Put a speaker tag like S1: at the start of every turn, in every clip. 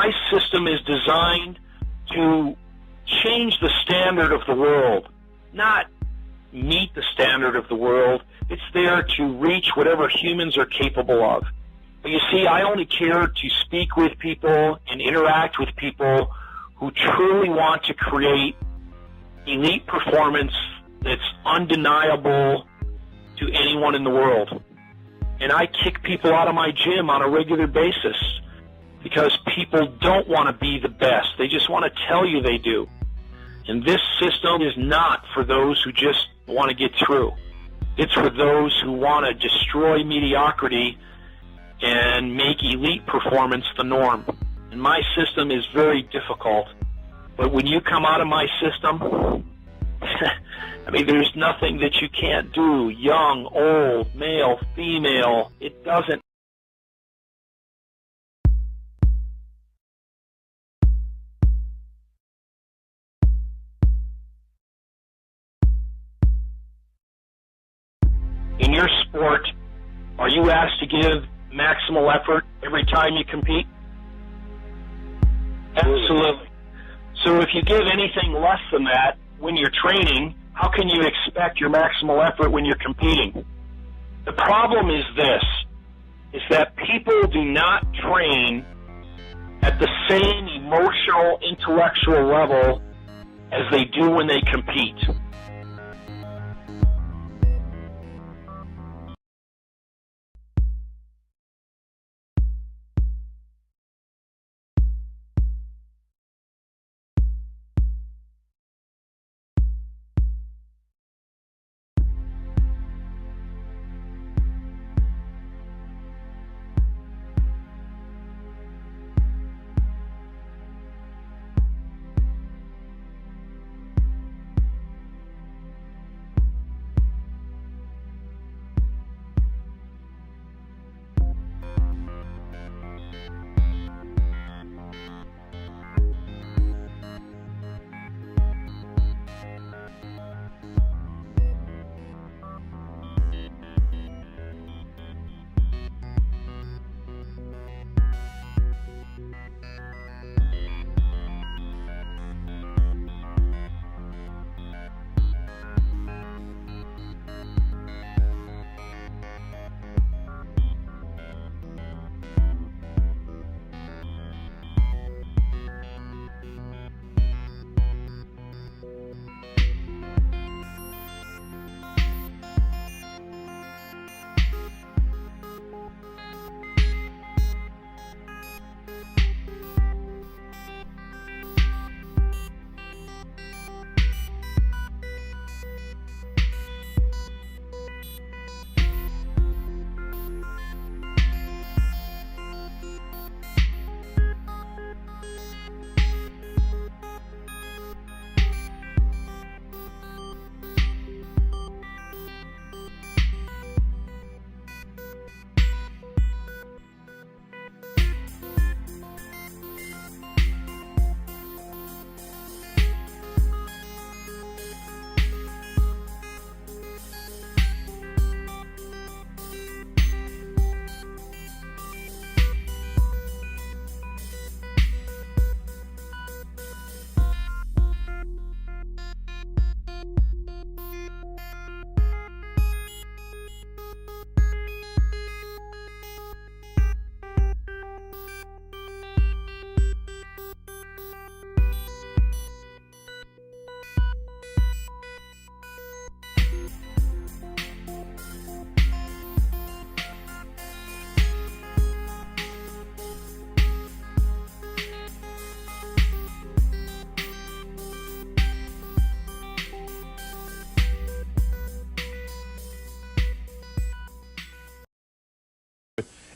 S1: my system is designed to change the standard of the world, not meet the standard of the world. It's there to reach whatever humans are capable of. But you see, I only care to speak with people and interact with people who truly want to create elite performance that's undeniable to anyone in the world. And I kick people out of my gym on a regular basis because people don't want to be the best. They just want to tell you they do. And this system is not for those who just want to get through. It's for those who want to destroy mediocrity and make elite performance the norm. And my system is very difficult. But when you come out of my system, I mean, there's nothing that you can't do. Young, old, male, female, it doesn't. In your sport, are you asked to give maximal effort every time you compete? Absolutely. So if you give anything less than that when you're training, how can you expect your maximal effort when you're competing? The problem is this, is that people do not train at the same emotional, intellectual level as they do when they compete.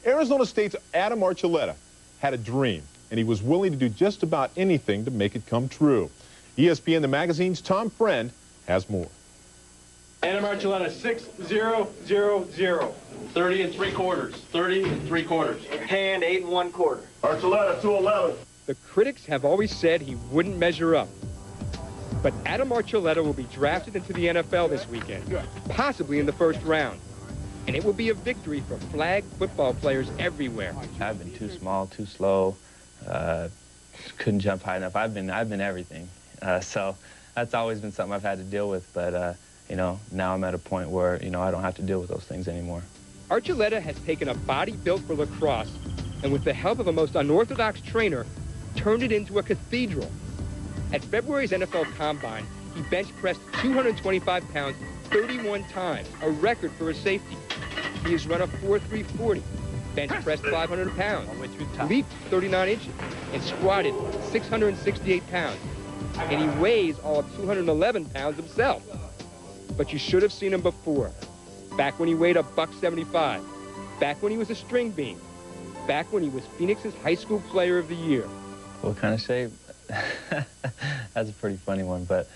S2: Arizona State's Adam Archuleta had a dream, and he was willing to do just about anything to make it come true. ESPN The Magazine's Tom Friend has more.
S3: Adam Archuleta, 6-0-0-0.
S4: 30 3/4. 30 3/4.
S3: Hand, 8 1/4.
S5: Archuleta, 211.
S6: The critics have always said he wouldn't measure up. But Adam Archuleta will be drafted into the NFL this weekend, possibly in the first round. And it will be a victory for flag football players everywhere.
S7: I've been too small, too slow,
S5: couldn't jump high enough. I've been everything. So that's always been something I've had to deal with. But you know, now I'm at a point where, you know, I don't have to deal with those things anymore.
S6: Archuleta has taken a body built for lacrosse and with the help of a most unorthodox trainer, turned it into a cathedral. At February's NFL Combine, he bench pressed 225 pounds 31 times, a record for a safety. He has run a 4.340, bench pressed 500 pounds, leaped 39 inches, and squatted 668 pounds. And he weighs all of 211 pounds himself. But you should have seen him before. Back when he weighed $175. Back when he was a string bean. Back when he was Phoenix's high school player of the year.
S5: What kind of shape? That's a pretty funny one, but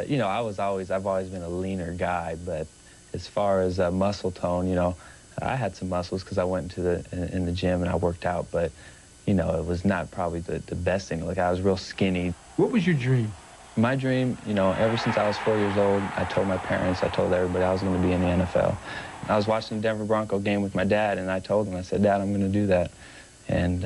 S5: you know, I've always been a leaner guy, but as far as muscle tone, you know, I had some muscles because I went into in the gym and I worked out, but you know, it was not probably the best thing. Like, I was real skinny.
S6: What was your dream?
S5: My dream, you know, ever since I was 4 years old, I told my parents, I told everybody I was going to be in the NFL. I was watching the Denver Bronco game with my dad, and I told him, I said, Dad, I'm going to do that. And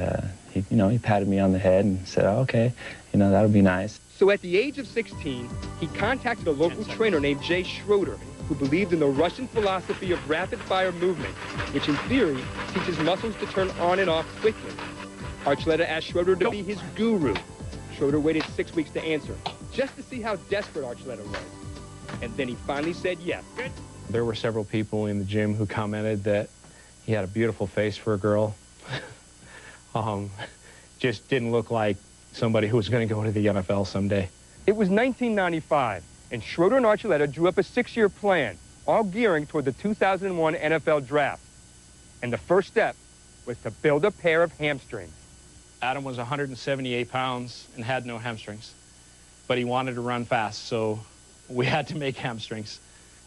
S5: he, you know, he patted me on the head and said, oh, okay, you know, that'll be nice.
S6: So at the age of 16, he contacted a local trainer named Jay Schroeder, who believed in the Russian philosophy of rapid-fire movement, which in theory teaches muscles to turn on and off quickly. Archuleta asked Schroeder to be his guru. Schroeder waited 6 weeks to answer, just to see how desperate Archuleta was. And then he finally said yes.
S7: There were several people in the gym who commented that he had a beautiful face for a girl. Just didn't look like somebody who was going to go to the NFL someday.
S6: It was 1995, and Schroeder and Archuleta drew up a 6-year plan, all gearing toward the 2001 NFL Draft. And the first step was to build a pair of hamstrings.
S7: Adam was 178 pounds and had no hamstrings, but he wanted to run fast, so we had to make hamstrings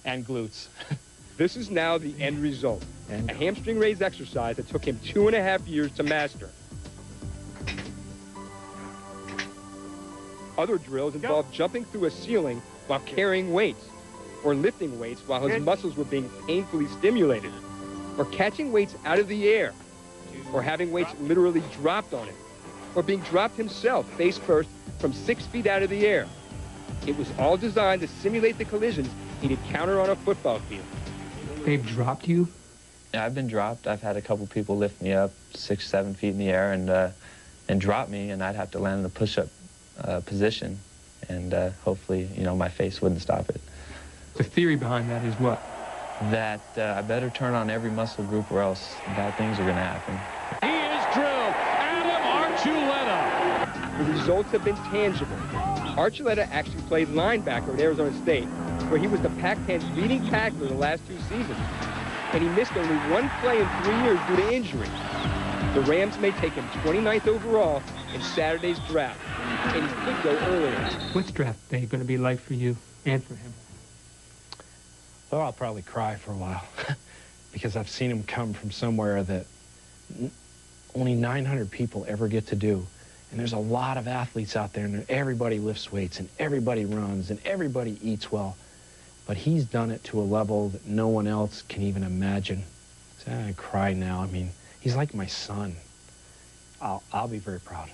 S7: and glutes.
S6: This is now the end result, a hamstring raise exercise that took him 2.5 years to master. Other drills involved jumping through a ceiling while carrying weights, or lifting weights while his muscles were being painfully stimulated, or catching weights out of the air, or having weights literally dropped on him, or being dropped himself face first from 6 feet out of the air. It was all designed to simulate the collisions he'd encounter on a football field.
S8: They've dropped you?
S5: Yeah, I've been dropped. I've had a couple people lift me up 6, 7 feet in the air and drop me, and I'd have to land in a push-up position, and hopefully, you know, my face wouldn't stop it.
S8: The theory behind that is what?
S5: That I better turn on every muscle group or else bad things are going to happen.
S4: He is drilled. Adam Archuleta.
S6: The results have been tangible. Archuleta actually played linebacker at Arizona State, where he was the Pac-10's leading tackler the last 2 seasons. And he missed only 1 play in 3 years due to injury. The Rams may take him 29th overall in Saturday's draft, and he could go earlier.
S8: What's draft day going to be like for you and for him?
S7: Well, I'll probably cry for a while because I've seen him come from somewhere that only 900 people ever get to do. And there's a lot of athletes out there, and everybody lifts weights, and everybody runs, and everybody eats well. But he's done it to a level that no one else can even imagine. So I cry now. I mean, he's like my son. I'll be very proud.